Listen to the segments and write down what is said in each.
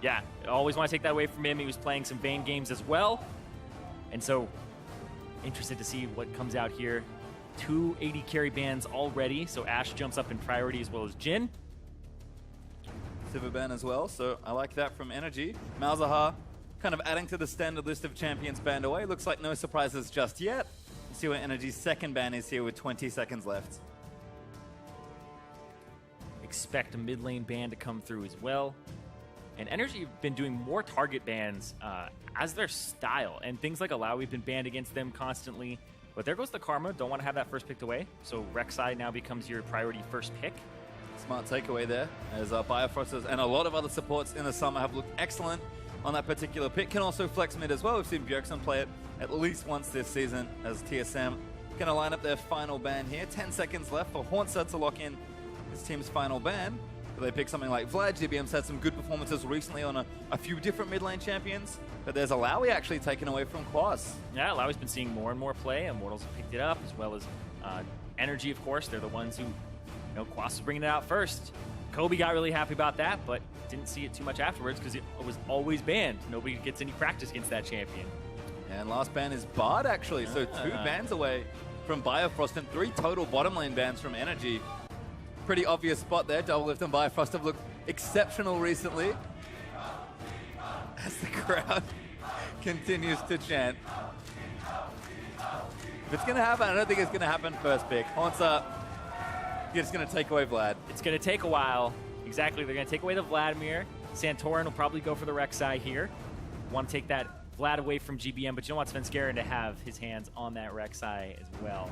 Yeah, I always want to take that away from him. He was playing some Vayne games as well. And so, interested to see what comes out here. 2 AD carry bans already, so Ashe jumps up in priority as well as Jhin. Silver ban as well, so I like that from NRG. Malzahar kind of adding to the standard list of champions banned away. Looks like no surprises just yet. Let's see where NRG's second ban is here with 20 seconds left. Expect a mid lane ban to come through as well. And NRG have been doing more target bans as their style. And things like Allow, we've been banned against them constantly. But there goes the Karma. Don't want to have that first picked away. So Rek'Sai now becomes your priority first pick. Smart takeaway there, as Biofrosters and a lot of other supports in the summer have looked excellent on that particular pick. Can also flex mid as well. We've seen Bjergsen play it at least once this season as TSM going to line up their final ban here. 10 seconds left for Hauntzer to lock in his team's final ban. So they pick something like Vlad. GBM's had some good performances recently on a few different mid lane champions. But there's Alawi actually taken away from Quas. Yeah, Alawi's been seeing more and more play. Immortals have picked it up, as well as NRG, of course. They're the ones who, Quas was bringing it out first. Kobe got really happy about that, but didn't see it too much afterwards because it was always banned. Nobody gets any practice against that champion. And last ban is Bard, actually. So 2 bans away from Biofrost and 3 total bottom lane bans from NRG. Pretty obvious spot there. Doublelift and Biofrost have looked exceptional recently. As the crowd continues to chant. If it's going to happen, I don't think it's going to happen first pick. Hauntzer, it's going to take away Vlad. It's going to take a while. Exactly. They're going to take away the Vladimir. Santorin will probably go for the Rek'Sai here. Want to take that Vlad away from GBM, but you don't want Svenskeren to have his hands on that Rek'Sai as well.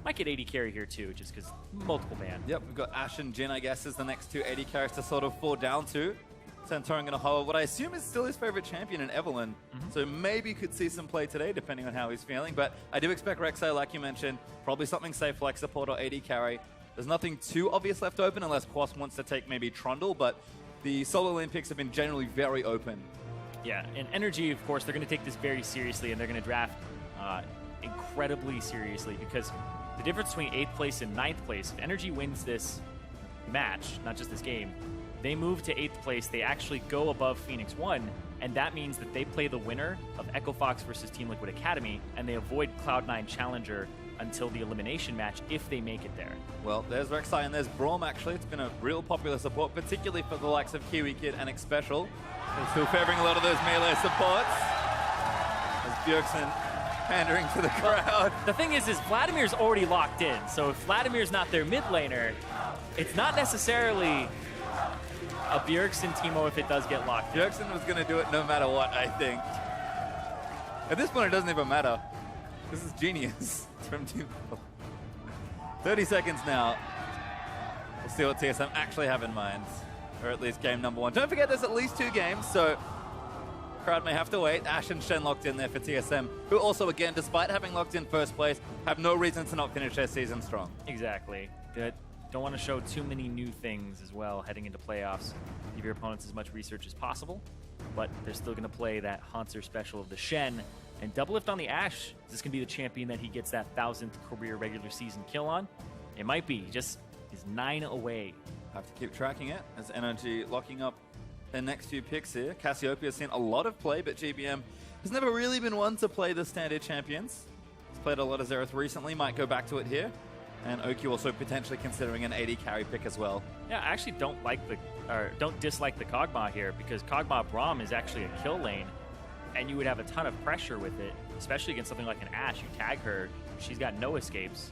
Might get AD carry here too, just because multiple ban. Yep, we've got Ashe and Jhin, I guess, as the next 2 AD carries to sort of fall down to. Santorin going to hold what I assume is still his favorite champion in Evelyn. So maybe could see some play today, depending on how he's feeling. But I do expect Rek'Sai, like you mentioned, probably something safe like support or AD carry. There's nothing too obvious left open unless Quas wants to take maybe Trundle, but the solo lane picks have been generally very open. Yeah, and NRG, of course, they're going to take this very seriously, and they're going to draft incredibly seriously, because the difference between 8th place and 9th place, if NRG wins this match, not just this game, they move to 8th place, they actually go above Phoenix 1, and that means that they play the winner of Echo Fox versus Team Liquid Academy, and they avoid Cloud9 Challenger until the elimination match if they make it there. Well, there's Rek'Sai and there's Braum, actually. It's been a real popular support, particularly for the likes of Kiwi Kid and Xpecial. They're still favoring a lot of those melee supports. As Bjergsen pandering to the crowd. The thing is Vladimir's already locked in, so if Vladimir's not their mid laner, it's not necessarily a Bjergsen Teemo if it does get locked in. Bjergsen was going to do it no matter what, I think. At this point, it doesn't even matter. This is genius from Team 30 seconds now. We'll see what TSM actually have in mind, or at least game number 1. Don't forget there's at least 2 games, so crowd may have to wait. Ashe and Shen locked in there for TSM, who also, again, despite having locked in first place, have no reason to not finish their season strong. Exactly. Good. Don't want to show too many new things as well heading into playoffs. Give your opponents as much research as possible, but they're still going to play that Hauntzer special of the Shen. And Doublelift on the Ashe, is this going to be the champion that he gets that 1,000th career regular season kill on? It might be. He just is 9 away. Have to keep tracking it as NRG locking up their next few picks here. Cassiopeia's seen a lot of play, but GBM has never really been one to play the standard champions. He's played a lot of Xerath recently, might go back to it here. And Oki also potentially considering an AD carry pick as well. Yeah, I actually don't dislike the Kog'Maw here, because Kog'Maw Braum is actually a kill lane, and you would have a ton of pressure with it, especially against something like an Ashe. You tag her, she's got no escapes.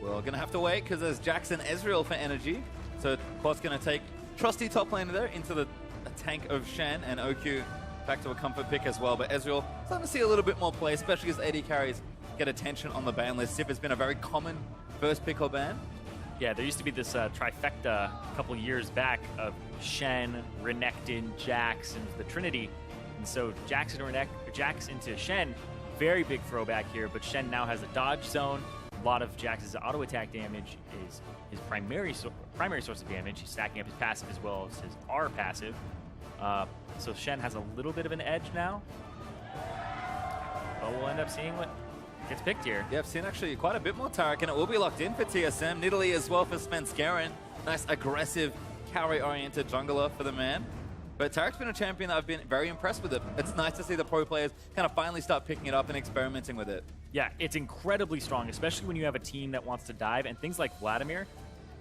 Well, gonna have to wait because there's Jackson Ezreal for NRG. So Quad's gonna take trusty top laner there into the tank of Shen, and OQ back to a comfort pick as well. But Ezreal starting to see a little bit more play, especially as AD carries get attention on the ban list. Sif has been a very common first pick or ban. Yeah, there used to be this trifecta a couple years back of Shen, Renekton, Jax, and the Trinity. And so Jax into Shen, very big throwback here, but Shen now has a dodge zone. A lot of Jax's auto attack damage is his primary source of damage. He's stacking up his passive as well as his R passive. So Shen has a little bit of an edge now. But we'll end up seeing what gets picked here. Yeah, I've seen actually quite a bit more Taric, and it will be locked in for TSM. Nidalee as well for Svenskeren. Nice aggressive carry-oriented jungler for the man. But Tarek's been a champion that I've been very impressed with it. It's nice to see the pro players kind of finally start picking it up and experimenting with it. Yeah, it's incredibly strong, especially when you have a team that wants to dive. And things like Vladimir,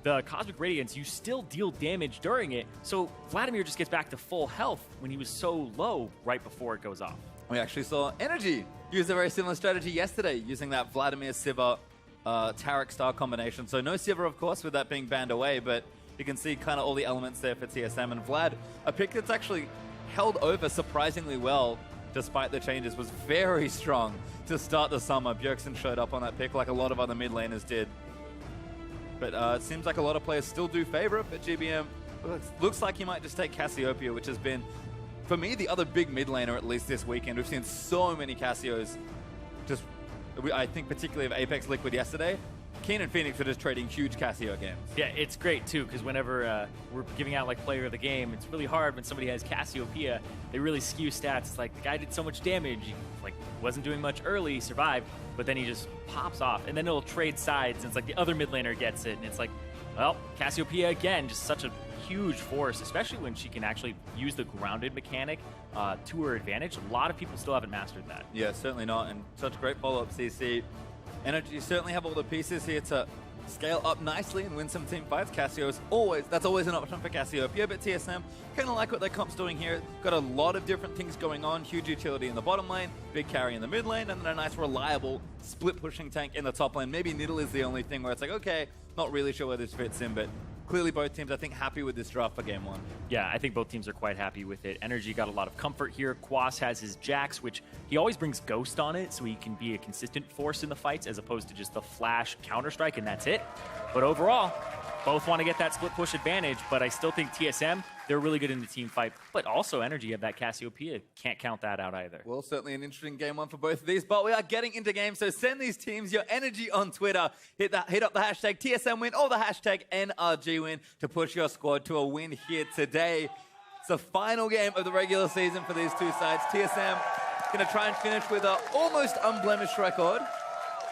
the Cosmic Radiance, you still deal damage during it. So Vladimir just gets back to full health when he was so low right before it goes off. We actually saw NRG use a very similar strategy yesterday, using that Vladimir, Sivir, Tarek style combination. So no Sivir, of course, with that being banned away, but you can see kind of all the elements there for TSM. And Vlad, a pick that's actually held over surprisingly well despite the changes, was very strong to start the summer. Bjergsen showed up on that pick like a lot of other mid laners did. But it seems like a lot of players still do favor it, but GBM looks like he might just take Cassiopeia, which has been, for me, the other big mid laner at least this weekend. We've seen so many Cassios, just, I think particularly of Apex Liquid yesterday. Keen and Phoenix are just trading huge Cassio games. Yeah, it's great too, because whenever we're giving out like player of the game, it's really hard when somebody has Cassiopeia. They really skew stats. It's like the guy did so much damage, he like wasn't doing much early, survived, but then he just pops off, and then it'll trade sides, and it's like the other mid laner gets it, and it's like, well, Cassiopeia again, just such a huge force, especially when she can actually use the grounded mechanic to her advantage. A lot of people still haven't mastered that. Yeah, certainly not, and such great follow-up CC. NRG certainly have all the pieces here to scale up nicely and win some team fights. Cassio's that's always an option for Cassiopeia, but TSM kind of like what their comp's doing here. Got a lot of different things going on. Huge utility in the bottom lane, big carry in the mid lane, and then a nice reliable split pushing tank in the top lane. Maybe Niddle is the only thing where it's like, okay, not really sure where this fits in, but clearly both teams, I think, happy with this draft for game one. Yeah, I think both teams are quite happy with it. NRG got a lot of comfort here. Quas has his Jax, which he always brings Ghost on it, so he can be a consistent force in the fights as opposed to just the flash Counter-Strike, and that's it. But overall, both want to get that split push advantage, but I still think TSM, they're really good in the team fight. But also NRG have that Cassiopeia. Can't count that out either. Well, certainly an interesting game one for both of these, but we are getting into games, so send these teams your energy on Twitter. Hit up the hashtag TSM win or the hashtag NRG win to push your squad to a win here today. It's the final game of the regular season for these two sides. TSM going to try and finish with an almost unblemished record,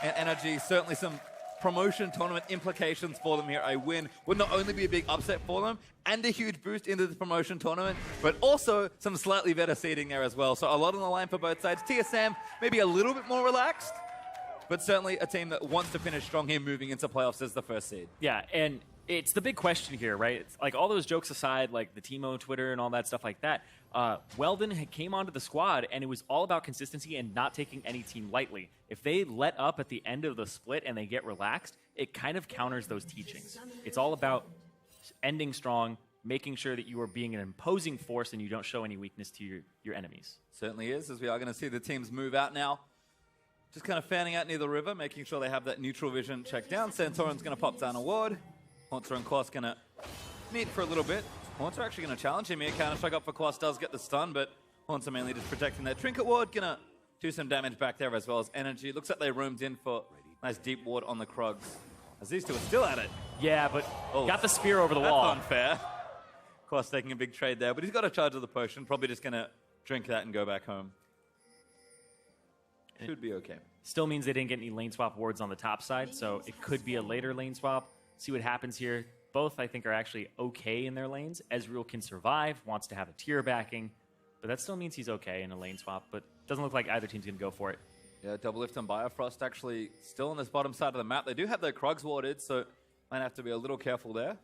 and NRG certainly some promotion tournament implications for them here. A win would not only be a big upset for them and a huge boost into the promotion tournament, but also some slightly better seeding there as well. So a lot on the line for both sides. TSM maybe a little bit more relaxed, but certainly a team that wants to finish strong here moving into playoffs as the first seed. Yeah, and it's the big question here, right? It's like all those jokes aside, like the Teemo Twitter and all that stuff like that, Weldon came onto the squad, and it was all about consistency and not taking any team lightly. If they let up at the end of the split and they get relaxed, it kind of counters those teachings. It's all about ending strong, making sure that you are being an imposing force and you don't show any weakness to your enemies. Certainly is, as we are going to see the teams move out now. Just kind of fanning out near the river, making sure they have that neutral vision checked down. Santorin's going to pop down a ward. Haunter and Quas going to meet for a little bit. Haunter actually going to challenge him here. Counter-strike up for Quas, does get the stun, but Haunter mainly just protecting that trinket ward. Going to do some damage back there as well as NRG. Looks like they roamed in for a nice deep ward on the Krugs. As these two are still at it. Yeah, but got the spear over the wall. That's unfair. Quas taking a big trade there, but he's got a charge of the potion. Probably just going to drink that and go back home. Should be okay. Still means they didn't get any lane swap wards on the top side, so it could be a later lane swap. See what happens here. Both, I think, are actually okay in their lanes. Ezreal can survive, wants to have a tier backing, but that still means he's okay in a lane swap, but doesn't look like either team's going to go for it. Yeah, Double Lift and Biofrost actually still on this bottom side of the map. They do have their Krugs warded, so might have to be a little careful there.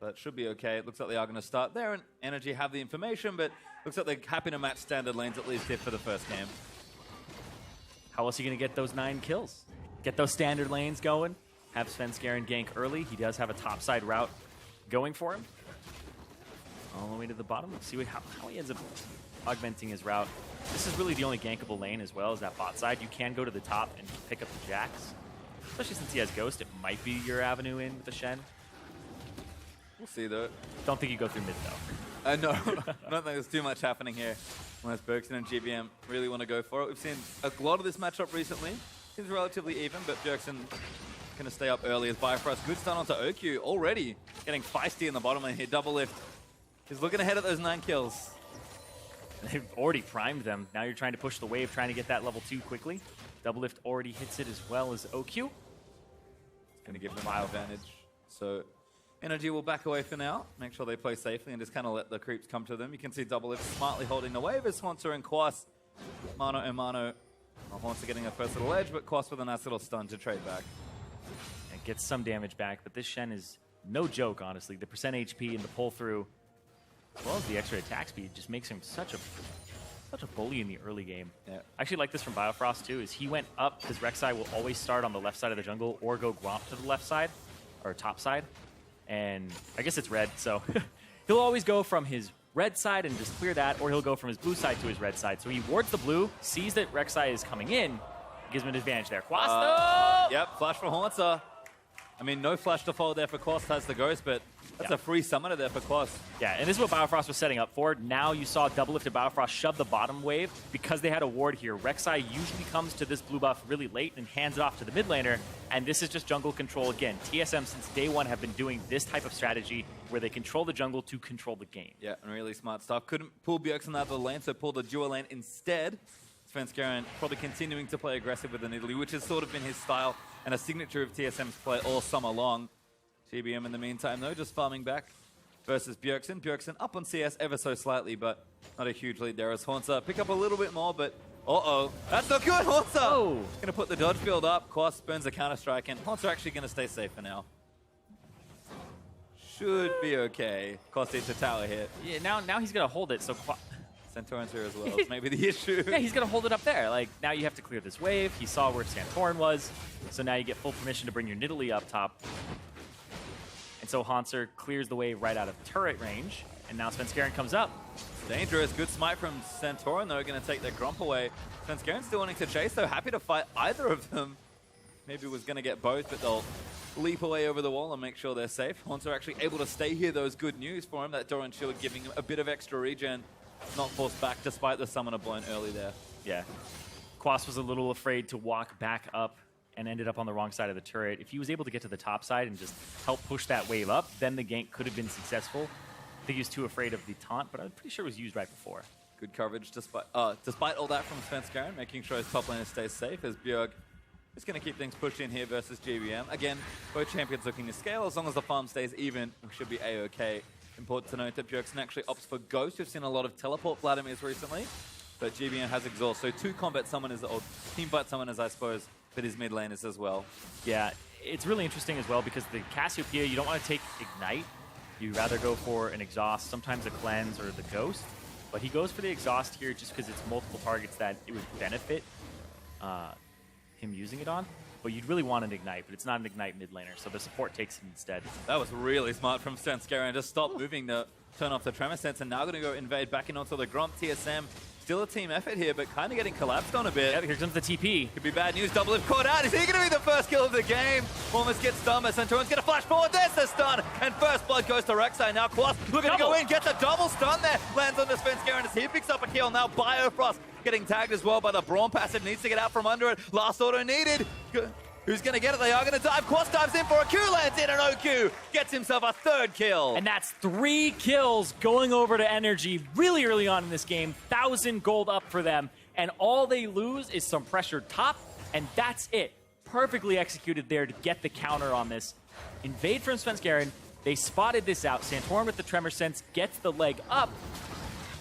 But should be okay. It looks like they are going to start there, and NRG have the information, but looks like they're happy to match standard lanes, at least here for the first game. How else are you going to get those 9 kills? Get those standard lanes going? Have Svenskeren gank early. He does have a topside route going for him. All the way to the bottom. Let's see how he ends up augmenting his route. This is really the only gankable lane as well as that bot side. You can go to the top and pick up the Jax. Especially since he has Ghost, it might be your avenue in with the Shen. We'll see though. Don't think you go through mid though. No, I don't think there's too much happening here. Unless Bjergsen and GBM really want to go for it. We've seen a lot of this matchup recently. Seems relatively even, but Bjergsen going to stay up early as Bifrost. Good stun onto OQ already. Getting feisty in the bottom lane here. Double Lift. He's looking ahead at those 9 kills. They've already primed them. Now you're trying to push the wave, trying to get that level 2 quickly. Double Lift already hits it as well as OQ. Going to give them an advantage. So NRG will back away for now, make sure they play safely and just kind of let the creeps come to them. You can see Doublelift smartly holding the wave as Haunter and Quas, mano and mano. Haunter getting a first little edge, but Quas with a nice little stun to trade back. And gets some damage back, but this Shen is no joke, honestly. The percent HP and the pull through, as well as the extra attack speed, just makes him such a bully in the early game. Yeah. I actually like this from Biofrost too, is he went up because Rek'Sai will always start on the left side of the jungle or go Gromp to the left side, or top side. And I guess it's red, so he'll always go from his red side and just clear that, or he'll go from his blue side to his red side. So he wards the blue, sees that Rek'Sai is coming in, gives him an advantage there. Quas, no! Yep, flash for Haunter. I mean, no flash to follow there for Quas, has the Ghost, but that's a free summoner there for Quas. Yeah, and this is what Biofrost was setting up for. Now you saw Doublelift and Biofrost shove the bottom wave because they had a ward here. Rek'Sai usually comes to this blue buff really late and hands it off to the mid laner, and this is just jungle control again. TSM since day one have been doing this type of strategy where they control the jungle to control the game. Yeah, and really smart stuff. Couldn't pull Bjergsen out of the lane, so pulled the dual lane instead. Svenskeren probably continuing to play aggressive with the Nidalee, which has sort of been his style and a signature of TSM's play all summer long. GBM in the meantime, though, just farming back versus Bjergsen. Bjergsen up on CS ever so slightly, but not a huge lead there as Haunter pick up a little bit more, but uh-oh. That's not good, Haunter! Oh. Going to put the dodge build up. Quas burns a counter-strike, and Haunter actually going to stay safe for now. Should be okay. Quas needs a tower hit. Yeah, now he's going to hold it, so... Santorin's here as well. It's maybe the issue. Yeah, he's going to hold it up there. Like, now you have to clear this wave. He saw where Santorin was, so now you get full permission to bring your Nidalee up top. And so Haunter clears the wave right out of turret range, and now Svenskeren comes up. Dangerous. Good smite from Santorin, though, going to take their Grump away. Svenskeren still wanting to chase, though. Happy to fight either of them. Maybe was going to get both, but they'll leap away over the wall and make sure they're safe. Haunter actually able to stay here, though, is good news for him. That Doran Shield giving him a bit of extra regen. Not forced back, despite the summoner blown early there. Yeah. Quas was a little afraid to walk back up and ended up on the wrong side of the turret. If he was able to get to the top side and just help push that wave up, then the gank could have been successful. I think he was too afraid of the taunt, but I'm pretty sure it was used right before. Good coverage despite all that from Svenskeren, making sure his top laner stays safe as Bjerg is going to keep things pushed in here versus GBM. Again, both champions looking to scale. As long as the farm stays even, we should be A-okay. Important to note that Bjergsen actually opts for Ghost. We've seen a lot of teleport Vladimirs recently, but GBM has Exhaust. So 2 combat summoners, or team fight summoners, I suppose, for his mid laners as well. Yeah, it's really interesting as well because the Cassiopeia, you don't want to take Ignite. You rather go for an Exhaust, sometimes a Cleanse or the Ghost. But he goes for the Exhaust here just because it's multiple targets that it would benefit him using it on. But you'd really want an Ignite, but it's not an Ignite mid laner, so the support takes it instead. That was really smart from Svenskeren. Just stop moving to turn off the Tremor Sense, and now going to go invade back in onto the Grump. TSM, still a team effort here, but kind of getting collapsed on a bit. Yep, here comes the TP. Could be bad news. Doublelift caught out. Is he going to be the first kill of the game? Almost gets stunned, but Santorin's going to flash forward. There's the stun, and first blood goes to Rek'Sai. Now Quas looking to go in, gets a double stun there. Lands on the Svenskeren as he picks up a kill. Now Biofrost getting tagged as well by the Brawn passive. Needs to get out from under it. Last auto needed. Who's going to get it? They are going to dive. Quas dives in for a Q, lands in an OQ. Gets himself a 3rd kill. And that's 3 kills going over to NRG really early on in this game. 1,000 gold up for them. And all they lose is some pressure top, and that's it. Perfectly executed there to get the counter on this. Invade from Svenskeren. They spotted this out. Santorin with the Tremor Sense gets the leg up,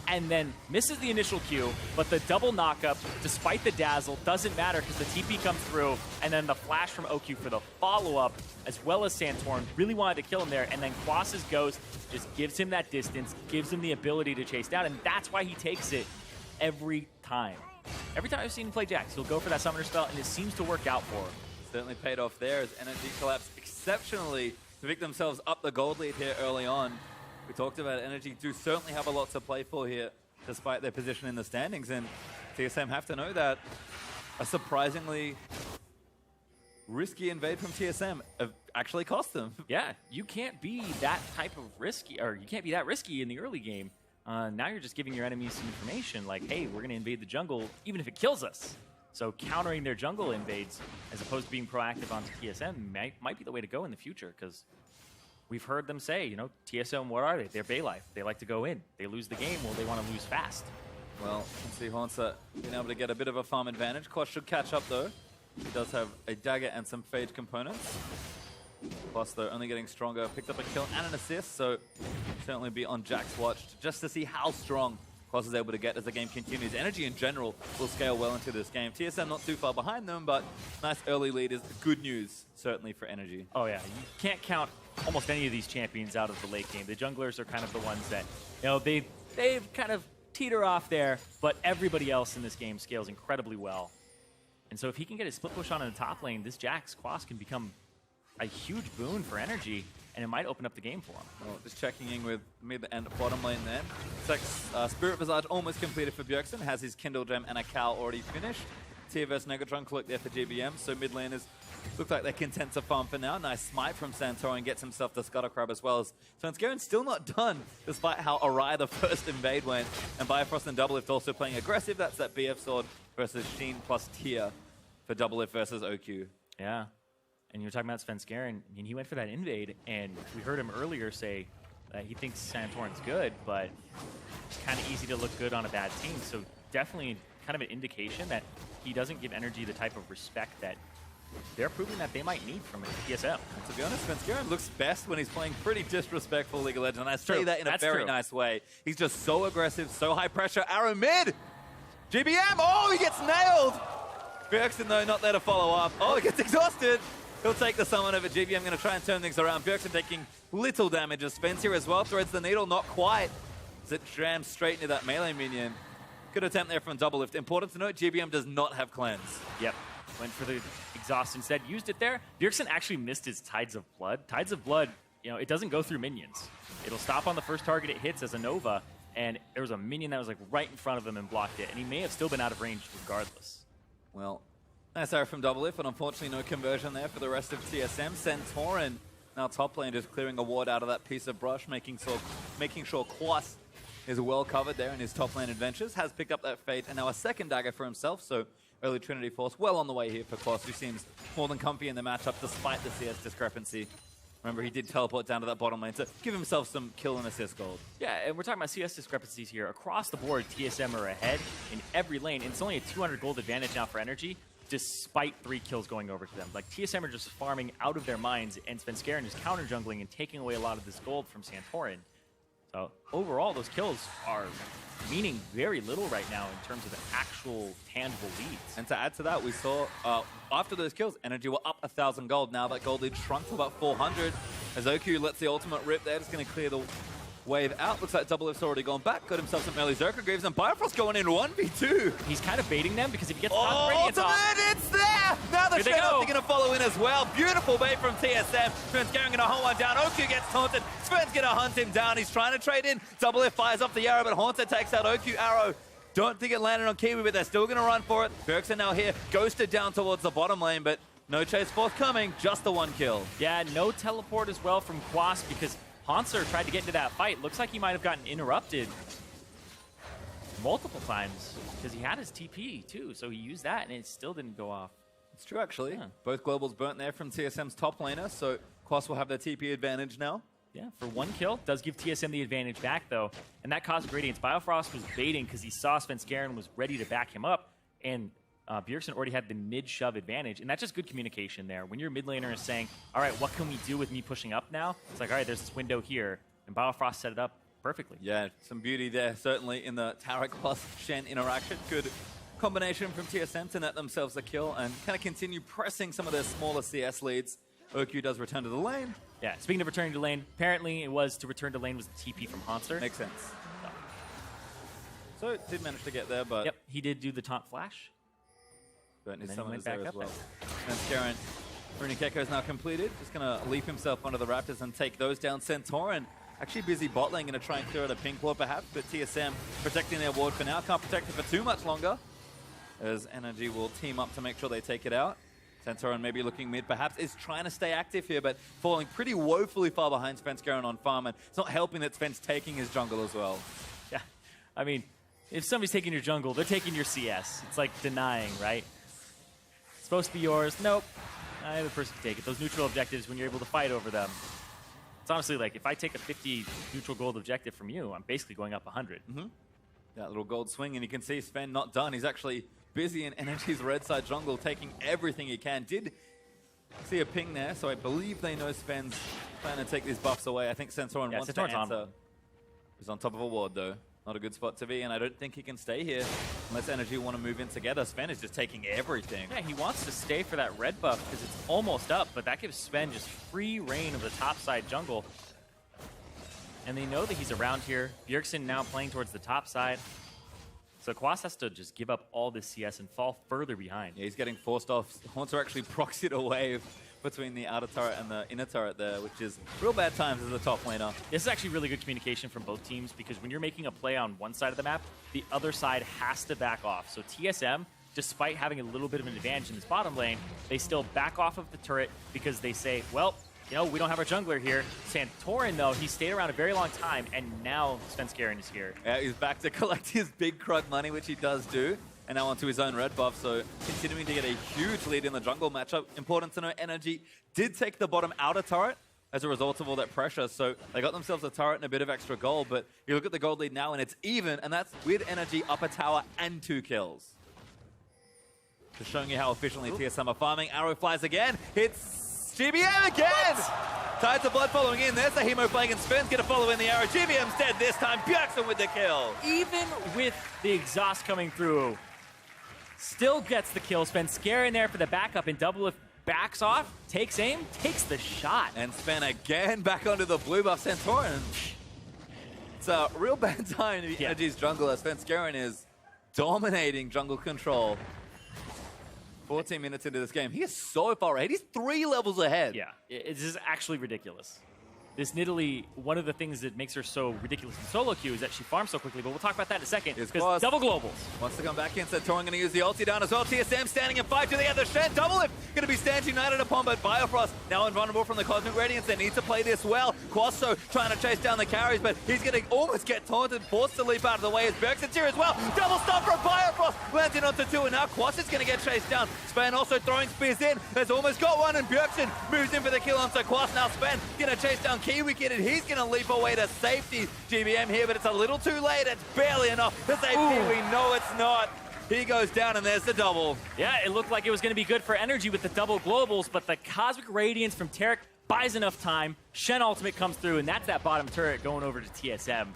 and then misses the initial Q, but the double knockup, despite the dazzle, doesn't matter because the TP comes through, and then the flash from OQ for the follow-up, as well as Santorin, really wanted to kill him there, and then Quas's Ghost just gives him that distance, gives him the ability to chase down, and that's why he takes it every time. Every time I've seen him play Jax, he'll go for that summoner spell, and it seems to work out for him. Certainly paid off there as NRG collapsed exceptionally to pick themselves up the gold lead here early on. We talked about NRG do certainly have a lot to play for here, despite their position in the standings, and TSM have to know that. A surprisingly risky invade from TSM actually cost them. Yeah, you can't be that type of risky, or you can't be that risky in the early game. Now you're just giving your enemies some information like, hey, we're going to invade the jungle, even if it kills us. So countering their jungle invades, as opposed to being proactive onto TSM, might be the way to go in the future, because we've heard them say, you know, TSM, what are they? They're Baylife. They like to go in. They lose the game, well, they want to lose fast. Well, you can see Haunter being able to get a bit of a farm advantage. Quas should catch up, though. He does have a dagger and some phage components. Plus, though, only getting stronger. Picked up a kill and an assist, so certainly be on Jack's watch just to see how strong Quas is able to get as the game continues. Energy in general will scale well into this game. TSM not too far behind them, but nice early lead is good news, certainly for Energy. Oh yeah, you can't count almost any of these champions out of the late game. The junglers are kind of the ones that, you know, they've kind of teeter off there, but everybody else in this game scales incredibly well. And so if he can get his split push on in the top lane, this Jax Quas can become a huge boon for Energy, and it might open up the game for him. Well, just checking in with mid and bottom lane then. It's like Spirit Visage almost completed for Bjergsen, has his Kindle Gem and a Cow already finished. Tia vs Negatron collect there for GBM, so mid laners look like they're content to farm for now. Nice smite from Santorin, gets himself the Scuttle Crab as well. So Svenskeren still not done, despite how awry the first invade went. And Bifrost and Doublelift also playing aggressive. That's that BF sword versus Sheen plus Tia for Doublelift versus OQ. Yeah. And you're talking about Svenskeren. I mean, he went for that invade, and we heard him earlier say that he thinks Santorin's good, but it's kind of easy to look good on a bad team. So definitely kind of an indication that he doesn't give Energy the type of respect that they're proving that they might need from a TSM. And to be honest, Svenskeren looks best when he's playing pretty disrespectful League of Legends, and I say that in a very nice way. He's just so aggressive, so high pressure. Arrow mid! GBM! Oh, he gets nailed! Bjergsen, though, not there to follow up. Oh, he gets exhausted! He'll take the summon over GBM, going to try and turn things around. Bjergsen taking little damage as Spence here as well. Threads the needle, not quite. As it jams straight into that melee minion. Good attempt there from Doublelift. Important to note, GBM does not have cleanse. Yep. Went for the exhaust instead, used it there. Bjergsen actually missed his Tides of Blood. Tides of Blood, you know, it doesn't go through minions. It'll stop on the first target it hits as a Nova, and there was a minion that was like right in front of him and blocked it, and he may have still been out of range regardless. Well, nice arrow from Doublelift, but unfortunately no conversion there for the rest of TSM. Santorin, now top lane, just clearing a ward out of that piece of brush, making sure Quas is well covered there in his top lane adventures. Has picked up that Fate, and now a second dagger for himself, so early Trinity Force well on the way here for Quas, who seems more than comfy in the matchup despite the CS discrepancy. Remember, he did teleport down to that bottom lane to give himself some kill and assist gold. Yeah, and we're talking about CS discrepancies here. Across the board, TSM are ahead in every lane, and it's only a 200 gold advantage now for Energy, despite 3 kills going over to them. Like, TSM are just farming out of their minds, and Svenskeren is counter-jungling and taking away a lot of this gold from Santorin. So, overall, those kills are meaning very little right now in terms of the actual tangible leads. And to add to that, we saw after those kills, Energy were up 1,000 gold. Now that gold lead shrunk to about 400. As OQ lets the ultimate rip there, just going to clear the wave out. Looks like Doublelift's already gone back. Got himself some early Zerker Greaves, and Bifrost going in 1v2. He's kind of baiting them because if he gets ultimate, it's there! Now the Shadows are going to follow in as well. Beautiful bait from TSM. Sven's going to hunt one down. OQ gets taunted. Sven's going to hunt him down. He's trying to trade in. Doublelift fires off the arrow, but Haunter takes out OQ arrow. Don't think it landed on Kiwi, but they're still going to run for it. Bjergsen now here, ghosted down towards the bottom lane, but no chase forthcoming. Just the 1 kill. Yeah, no teleport as well from Quas because Hanser tried to get into that fight. Looks like he might have gotten interrupted multiple times because he had his TP too, so he used that and it still didn't go off. It's true, actually. Yeah. Both globals burnt there from TSM's top laner, so Quas will have their TP advantage now. Yeah, for 1 kill. Does give TSM the advantage back, though, and that caused gradients. Biofrost was baiting because he saw Svenskeren was ready to back him up, and Bjergsen already had the mid-shove advantage, and that's just good communication there. When your mid laner is saying, all right, what can we do with me pushing up now? It's like, all right, there's this window here, and Biofrost set it up perfectly. Yeah, some beauty there, certainly, in the Tarek plus Shen interaction. Good combination from TSM to net themselves a kill and kind of continue pressing some of their smaller CS leads. OQ does return to the lane. Yeah, speaking of returning to lane, apparently it was to return to lane was the TP from Hanser. Makes sense. So it did manage to get there, but... Yep, he did do the taunt flash. But his then summon he is went there back as well. up And Scaran, Runic Echo is now completed. Just going to leap himself onto the Raptors and take those down. Santorin, actually busy bot lane, going to try and clear out a pink ward perhaps, but TSM protecting their ward for now. Can't protect it for too much longer, as NRG will team up to make sure they take it out. Santorin maybe looking mid, perhaps, is trying to stay active here, but falling pretty woefully far behind Svenskeren on farm, and it's not helping that Sven's taking his jungle as well. Yeah, I mean, if somebody's taking your jungle, they're taking your CS. It's like denying, right? It's supposed to be yours. Nope. I'm the person to take it. Those neutral objectives, when you're able to fight over them, it's honestly like, if I take a 50 neutral gold objective from you, I'm basically going up 100. Mm-hmm. That little gold swing, and you can see Sven not done. He's actually busy in NRG's red side jungle, taking everything he can. Did See a ping there, so I believe they know Sven's trying to take these buffs away. I think Sensoran wants to answer. He's on top of a ward, though. Not a good spot to be, and I don't think he can stay here unless NRG want to move in together. Sven is just taking everything. Yeah, he wants to stay for that red buff because it's almost up, but that gives Sven just free reign of the top side jungle. And they know that he's around here. Bjergsen now playing towards the top side. So Quas has to just give up all this CS and fall further behind. Yeah, he's getting forced off. Haunter actually proxied a wave between the outer turret and the inner turret there, which is real bad times as a top laner. This is actually really good communication from both teams because when you're making a play on one side of the map, the other side has to back off. So TSM, despite having a little bit of an advantage in this bottom lane, they still back off of the turret because they say, well, you know, we don't have our jungler here. Santorin, though, he stayed around a very long time, and now Svenskeren is here. Yeah, he's back to collect his big crud money, which he does do. And now onto his own red buff, so continuing to get a huge lead in the jungle matchup. Important to know, NRG did take the bottom outer turret as a result of all that pressure, so they got themselves a turret and a bit of extra gold, but you look at the gold lead now and it's even, and that's with NRG upper tower and 2 kills. Just showing you how efficiently TSM are farming. Arrow flies again, hits GBM again! Tides of blood following in. There's the Hemo flag, and Sven's going to follow in the arrow. GBM's dead this time. Bjergsen with the kill. Even with the exhaust coming through, still gets the kill. Svenskeren there for the backup, and Doublelift backs off, takes aim, takes the shot. And Sven again back onto the blue buff. Santorin. It's a real bad time to be NRG's jungler. Svenskeren is dominating jungle control. 14 minutes into this game. He is so far ahead. He's 3 levels ahead. Yeah, this is actually ridiculous. This Nidalee, one of the things that makes her so ridiculous in solo queue is that she farms so quickly, but we'll talk about that in a second. Because double globals. Wants to come back in, so Torin going to use the ulti down as well. TSM standing and fight to the other. Shen, Doublelift going to be stand united upon, but Biofrost now invulnerable from the Cosmic Radiance. They need to play this well. Quasso trying to chase down the carries, but he's going to almost get taunted, forced to leap out of the way as Bjergsen's here as well. Double stop from Biofrost, landing onto 2, and now Quass is going to get chased down. Sven also throwing spears in. Has almost got one, and Bjergsen moves in for the kill onto Quass. Now Sven going to chase down Kiwi, and he's going to leap away to safety. GBM here, but it's a little too late. It's barely enough to save Kiwi. No, it's not. He goes down, and there's the double. Yeah, it looked like it was going to be good for NRG with the double globals, but the Cosmic Radiance from Taric buys enough time. Shen ultimate comes through, and that's that bottom turret going over to TSM.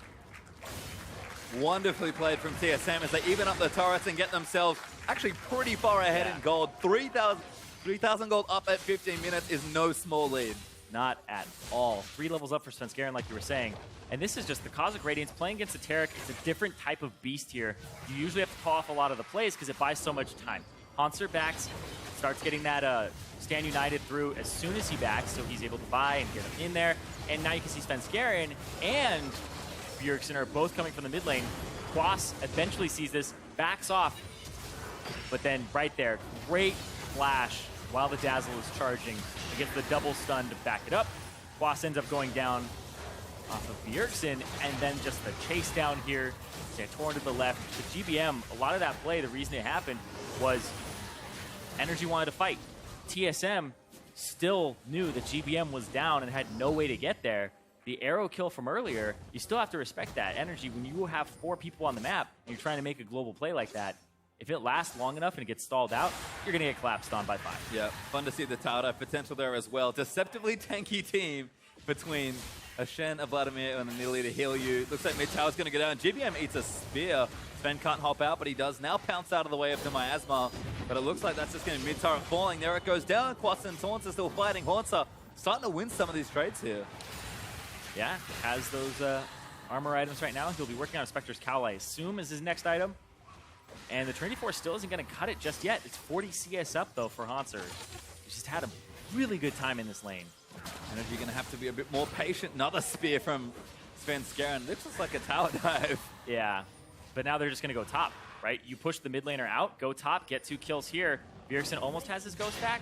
Wonderfully played from TSM as they even up the turrets and get themselves actually pretty far ahead in gold. 3,000 gold up at 15 minutes is no small lead. Not at all. 3 levels up for Svenskeren, like you were saying. And this is just the Cosmic Radiance playing against the Taric. It's a different type of beast here. You usually have to call off a lot of the plays because it buys so much time. Haunter backs, starts getting that stand united through as soon as he backs, so he's able to buy and get him in there. And now you can see Svenskeren and Bjergsen are both coming from the mid lane. Quas eventually sees this, backs off, but then right there, great flash while the Dazzle is charging. He gets the double stun to back it up. Quas ends up going down off of Bjergsen, and then just the chase down here. Santorin to the left. The GBM, a lot of that play, the reason it happened was NRG wanted to fight. TSM still knew that GBM was down and had no way to get there. The arrow kill from earlier, you still have to respect that. NRG, when you have 4 people on the map and you're trying to make a global play like that, if it lasts long enough and it gets stalled out, you're going to get collapsed on by 5. Yeah, fun to see the tower dive potential there as well. Deceptively tanky team between a Shen, a Vladimir, and a Nidalee to heal you. Looks like mid tower's going to go down. GBM eats a spear. Sven can't hop out, but he does now pounce out of the way of the miasma. But it looks like that's just going to be mid turret falling. There it goes down. Quas and Taunts are still fighting. Haunter starting to win some of these trades here. Yeah, has those armor items right now. He'll be working on a Spectre's Cowl, I assume, is his next item. And the Trinity Force still isn't going to cut it just yet. It's 40 CS up, though, for Haunter. He's just had a really good time in this lane. NRG going to have to be a bit more patient. Another spear from Svenskeren. This looks like a tower dive. Yeah, but now they're just going to go top, right? You push the mid laner out, go top, get 2 kills here. Bjergsen almost has his ghost back,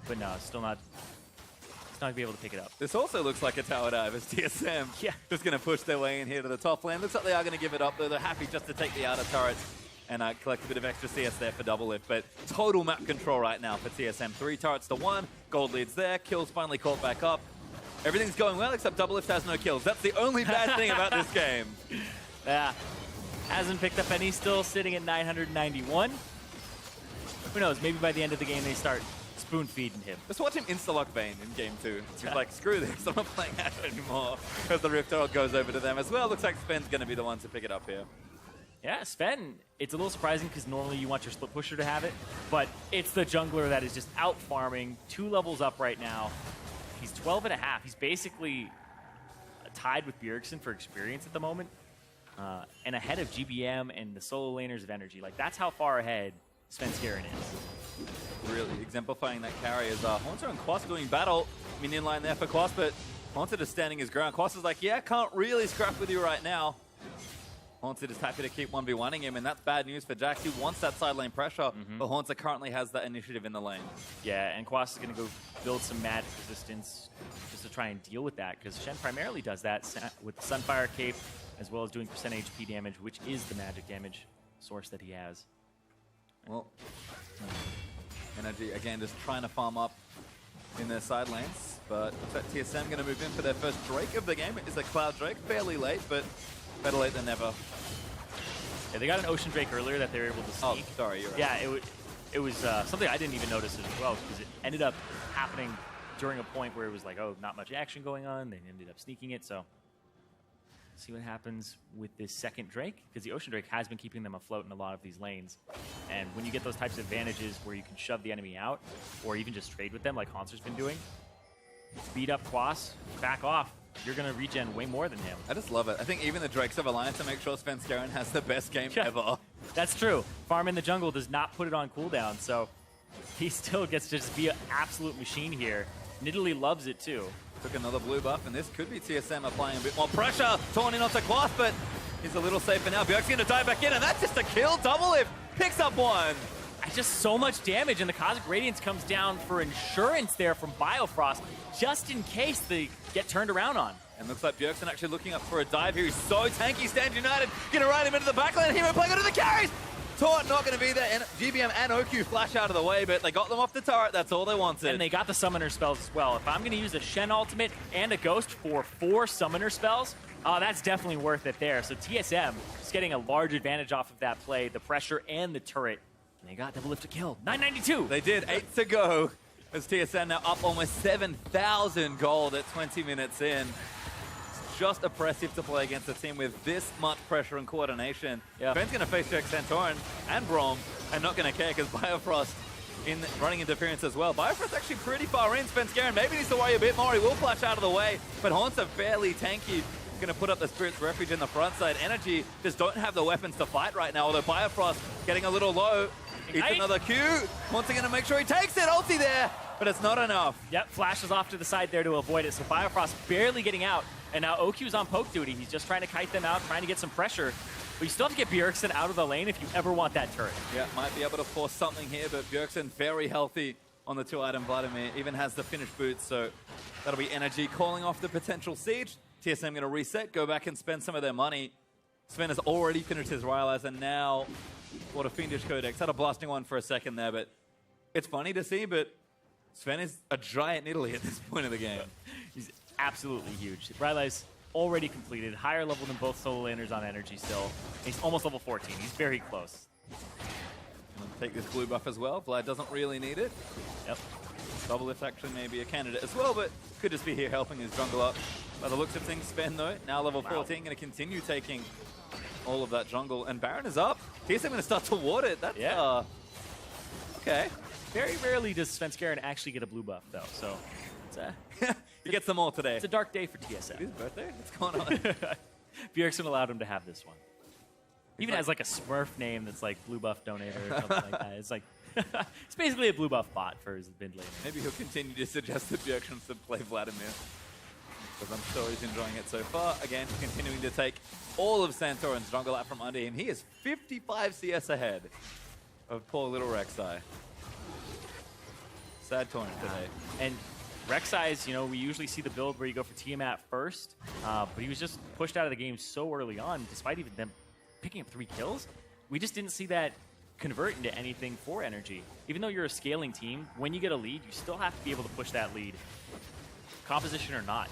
but no, still not. He's not going to be able to pick it up. This also looks like a tower dive as TSM just going to push their way in here to the top lane. Looks like they are going to give it up, though. They're happy just to take the outer turrets and collect a bit of extra CS there for Doublelift. But total map control right now for TSM. 3 turrets to 1. Gold leads there. Kills finally caught back up. Everything's going well except Doublelift has no kills. That's the only bad thing about this game. Yeah. Hasn't picked up any. Still sitting at 991. Who knows? Maybe by the end of the game they start spoon-feeding him. Just watch him insta-lock Vayne in game 2. He's like, screw this, I'm not playing Ashe anymore. As the Rift Herald goes over to them as well. Looks like Sven's going to be the one to pick it up here. Yeah, Sven, it's a little surprising because normally you want your split pusher to have it, but it's the jungler that is just out farming, 2 levels up right now. He's 12 and a half. He's basically tied with Bjergsen for experience at the moment, and ahead of GBM and the solo laners of NRG. Like, that's how far ahead Svenskeren is. Really exemplifying that carry is Haunter and Quas doing battle. Minion line there for Quas, but Haunter just standing his ground. Quas is like, yeah, can't really scrap with you right now. Haunted is happy to keep 1v1ing him, and that's bad news for Jax. He wants that side lane pressure, but Haunter currently has that initiative in the lane. Yeah, and Quas is going to go build some magic resistance just to try and deal with that, because Shen primarily does that with the Sunfire Cape, as well as doing percent HP damage, which is the magic damage source that he has. Well, NRG, again, just trying to farm up in their side lanes, but TSM going to move in for their first Drake of the game. It is a Cloud Drake, fairly late, but better late than never. Yeah, they got an Ocean Drake earlier that they were able to sneak. Oh, sorry, you're right. Yeah, it was something I didn't even notice as well, because it ended up happening during a point where it was like, oh, not much action going on. They ended up sneaking it, so see what happens with this second Drake, because the Ocean Drake has been keeping them afloat in a lot of these lanes. And when you get those types of advantages where you can shove the enemy out, or even just trade with them like Haunter's been doing, speed up Quas, back off, you're going to regen way more than him. I just love it. I think even the Drakes have aligned to make sure Svenskeren has the best game ever. That's true. Farm in the jungle does not put it on cooldown, so he still gets to just be an absolute machine here. Nidalee loves it too. Took another blue buff, and this could be TSM applying a bit more pressure. Torn in onto Quas, but he's a little safer now. Bjerg's going to dive back in, and that's just a kill. Double lift. Picks up one. Just so much damage, and the Cosmic Radiance comes down for insurance there from Biofrost, just in case they get turned around on. And looks like Bjergsen actually looking up for a dive here. He's so tanky. Stand United going to ride him into the backline. Hero playing into the carries. Taunt not going to be there. And GBM and OQ flash out of the way, but they got them off the turret. That's all they wanted. And they got the summoner spells as well. If I'm going to use a Shen ultimate and a Ghost for 4 summoner spells, that's definitely worth it there. So TSM is getting a large advantage off of that play, the pressure and the turret. And they got double lift to kill. 992. They did. 8 to go. As TSM now up almost 7,000 gold at 20 minutes in. It's just oppressive to play against a team with this much pressure and coordination. Yeah. Ben's going to face Jack Santorin and Braum, and not going to care because Biofrost running interference as well. Biofrost actually pretty far in. Svenskeren maybe needs to worry a bit more. He will flash out of the way, but Haunts are fairly tanky. Going to put up the Spirit's Refuge in the front side. NRG just don't have the weapons to fight right now, although Biofrost getting a little low. It's another Q. Haunts are going to make sure he takes it. Ulti there, but it's not enough. Yep, flashes off to the side there to avoid it. So Biofrost barely getting out, and now OQ's on poke duty. He's just trying to kite them out, trying to get some pressure. But you still have to get Bjergsen out of the lane if you ever want that turret. Yeah, might be able to force something here, but Bjergsen very healthy on the 2-item Vladimir. Even has the finished boots, so that'll be NRG calling off the potential siege. TSM going to reset, go back and spend some of their money. Sven has already finished his Rylaz, and now what a fiendish Codex. Had a blasting one for a second there, but it's funny to see, but Sven is a giant Nidalee at this point of the game. He's absolutely huge. Rylaz already completed, higher level than both solo laners on NRG still. He's almost level 14. He's very close. Take this blue buff as well. Vlad doesn't really need it. Yep. Double lift actually may be a candidate as well, but could just be here helping his jungle up. By the looks of things, Sven though, now level 14, going to continue taking all of that jungle. And Baron is up. TSM going to start to ward it. That's, okay. Very rarely does Svenskeren actually get a blue buff though, so it's a... he gets them all today. It's a dark day for TSM. His birthday? What's going on? Bjergsen allowed him to have this one. Even has like a Smurf name that's like blue buff donator or something like that. It's like, it's basically a blue buff bot for his mid lane. Maybe he'll continue to suggest that Bjergsen should play Vladimir, because I'm sure he's enjoying it so far. Again, continuing to take all of Santorin's jungle out from under him. He is 55 CS ahead of poor little Rek'Sai. Sad tournament today. And Rek'Sai's, you know, we usually see the build where you go for Tiamat first, but he was just pushed out of the game so early on, despite even them picking up 3 kills. We just didn't see that convert into anything for NRG. Even though you're a scaling team, when you get a lead, you still have to be able to push that lead, composition or not.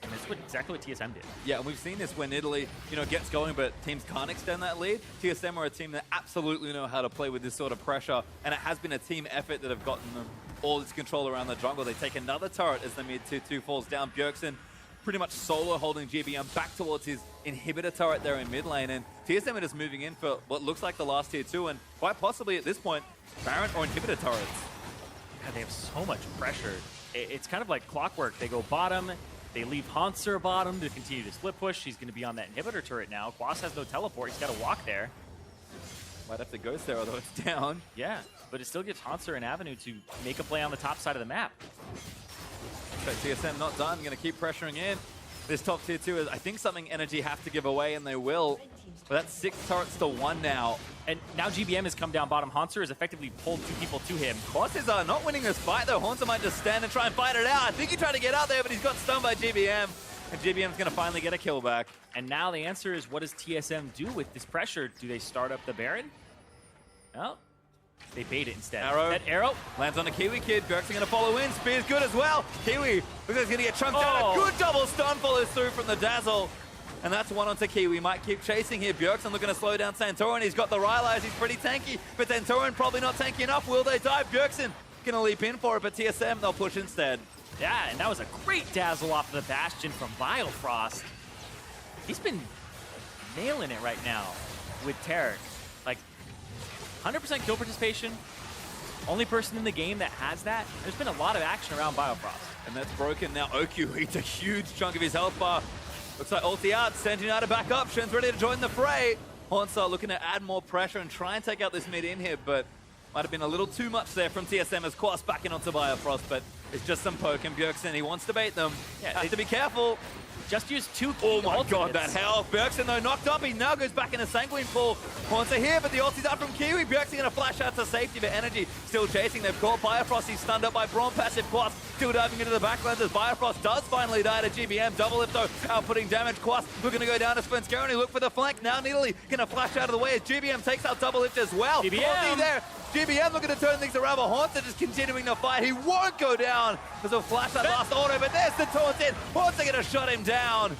And that's exactly what TSM did. Yeah, and we've seen this when Italy, you know, gets going, but teams can't extend that lead. TSM are a team that absolutely know how to play with this sort of pressure, and it has been a team effort that have gotten them all its control around the jungle. They take another turret as the mid 2-2 falls down. Bjergsen pretty much solo holding GBM back towards his inhibitor turret there in mid lane, and TSM are just moving in for what looks like the last tier 2, and quite possibly at this point, Baron or inhibitor turrets. God, they have so much pressure. It's kind of like clockwork. They go bottom, they leave Hanser bottom to continue to split push. He's going to be on that inhibitor turret now. Quas has no teleport. He's got to walk there. Might have to ghost there, although it's down. Yeah, but it still gives Hanser an avenue to make a play on the top side of the map. But TSM not done, going to keep pressuring in. This top tier 2 is, I think, something NRG have to give away, and they will. But that's 6 turrets to 1 now. And now GBM has come down bottom. Hanser has effectively pulled 2 people to him. Quas is not winning this fight, though. Hanser might just stand and try and fight it out. I think he tried to get out there, but he's got stunned by GBM. And GBM's going to finally get a kill back. And now the answer is, what does TSM do with this pressure? Do they start up the Baron? No. They bait it instead. That arrow lands on the Kiwi kid. Bjergsen going to follow in. Spear's good as well. Kiwi looks like he's going to get chunked out. A good double stun follows through from the Dazzle. And that's one onto Kiwi. Might keep chasing here. Bjergsen looking to slow down Santorin. He's got the Rylai's. He's pretty tanky. But Santorin probably not tanky enough. Will they dive? Bjergsen going to leap in for it. But TSM, they'll push instead. Yeah, and that was a great Dazzle off the Bastion from Biofrost. He's been nailing it right now with Tarek. Like, 100% kill participation. Only person in the game that has that. There's been a lot of action around Biofrost. And that's broken. Now Oku eats a huge chunk of his health bar. Looks like ulti out. Sentinel to back up. Shen's ready to join the fray. Hanser looking to add more pressure and try and take out this mid in here, but might have been a little too much there from TSM as Quas backing onto Biofrost, but it's just some poke, and Bjergsen, he wants to bait them. Yeah, have to be careful. Just use 2 Oh my god, that health. Bjergsen, though, knocked up. He now goes back in a Sanguine pool. Hanser here, but the ulti's out from Kiwi. Bjergsen going to flash out to safety, but NRG still chasing. They've caught Biofrost. He's stunned up by Braum. Passive Quas still diving into the backlands as Biofrost does finally die to GBM. Double lift, though, outputting damage. Quas looking to go down to Svenskeren. He look for the flank. Now Needly going to flash out of the way as GBM takes out double lift as well. GBM there. GBM looking to turn things around, but Hanser just continuing to fight. He won't go down. There's a flash that last auto, but there's the taunt in. Hanser going to shut him down.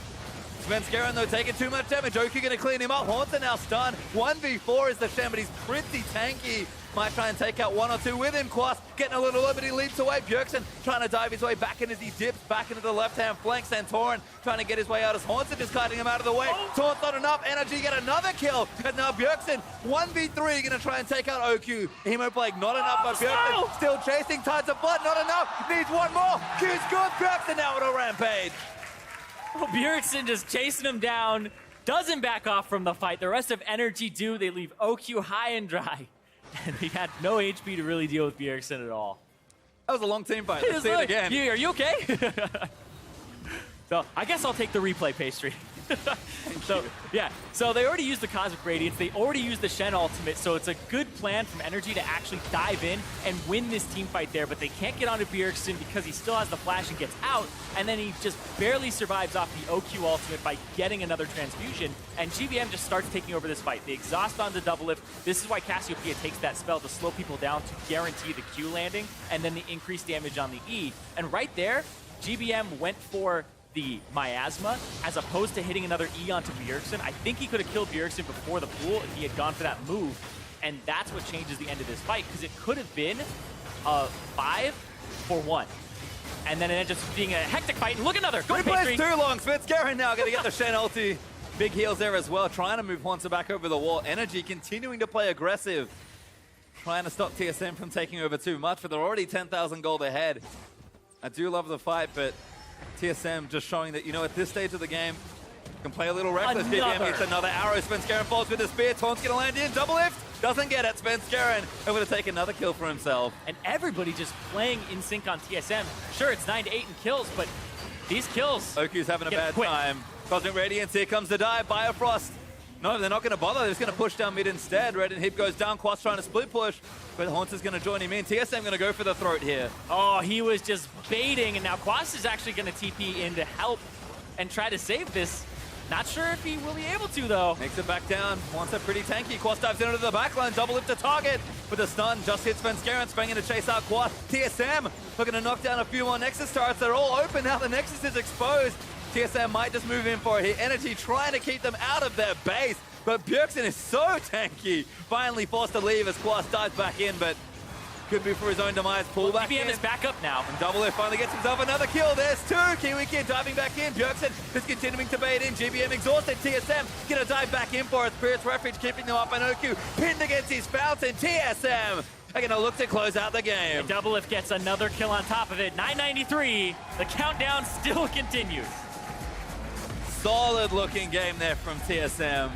Svenskeren, though, taking too much damage. Oku going to clean him up. Hanser now stunned. 1v4 is the Shen, but he's pretty tanky. Might try and take out 1 or 2 with him. Quas getting a little low, but he leaps away. Bjergsen trying to dive his way back in as he dips back into the left-hand flank. Santorin trying to get his way out as Hanser just kiting him out of the way. Taunt's not enough. NRG get another kill. And now Bjergsen, 1v3, going to try and take out Oku. Hemoplague not enough, but Bjergsen still chasing. Tides of blood, not enough. Needs one more. Q's good. Bjergsen now on a rampage. Oh, Bjergsen just chasing him down. Doesn't back off from the fight. The rest of NRG do. They leave OQ high and dry. And they had no HP to really deal with Bjergsen at all. That was a long team fight. Let's see it again. Are you okay? So I guess I'll take the replay, Pastry. So, yeah. So they already used the Cosmic Radiance. They already used the Shen ultimate. So it's a good plan from NRG to actually dive in and win this team fight there. But they can't get onto Bjergsen because he still has the flash and gets out. And then he just barely survives off the OQ ultimate by getting another transfusion. And GBM just starts taking over this fight. They exhaust onto double lift. This is why Cassiopeia takes that spell to slow people down to guarantee the Q landing and then the increased damage on the E. And right there, GBM went for the Miasma, as opposed to hitting another E onto Bjergsen. I think he could have killed Bjergsen before the pool if he had gone for that move, and that's what changes the end of this fight, because it could have been a 5-for-1. And then it ended up being a hectic fight, and look, another! Go Replay's too long, Svenskeren now gonna get the Shen ulti. Big heals there as well, trying to move Hanser back over the wall. NRG continuing to play aggressive, trying to stop TSM from taking over too much, but they're already 10,000 gold ahead. I do love the fight, but TSM just showing that, you know, at this stage of the game, you can play a little reckless. GBM hits another arrow. Svenskeren falls with the spear. Taunt's going to land in. Double lift. Doesn't get it. Svenskeren able to take another kill for himself. And everybody just playing in sync on TSM. Sure, it's 9 to 8 in kills, but these kills. Oku's having a bad time. Cosmic Radiance, here comes the dive. Biofrost. No, they're not going to bother. They're just going to push down mid instead. Red and Hip goes down. Quas trying to split push, but Hanser's going to join him in. TSM going to go for the throat here. Oh, he was just baiting, and now Quas is actually going to TP in to help and try to save this. Not sure if he will be able to, though. Makes it back down. Hanser pretty tanky. Quas dives into the backline. Double lift to target. With a stun, just hits Svenskeren. Spanging to chase out Quas. TSM looking to knock down a few more Nexus turrets. They're all open now. The Nexus is exposed. TSM might just move in for it here. NRG trying to keep them out of their base. But Bjergsen is so tanky. Finally forced to leave as Quas dives back in, but Could be for his own demise. Pull back GBM in. is back up now. And Double F finally gets himself another kill. There's two. Kiwi Kid diving back in. Bjergsen is continuing to bait in. GBM exhausted. TSM gonna dive back in for it. Spirit's Refuge keeping them up. And Oku pinned against his fountain. TSM are gonna look to close out the game. And Double Lift gets another kill on top of it. 993. The countdown still continues. Solid looking game there from TSM.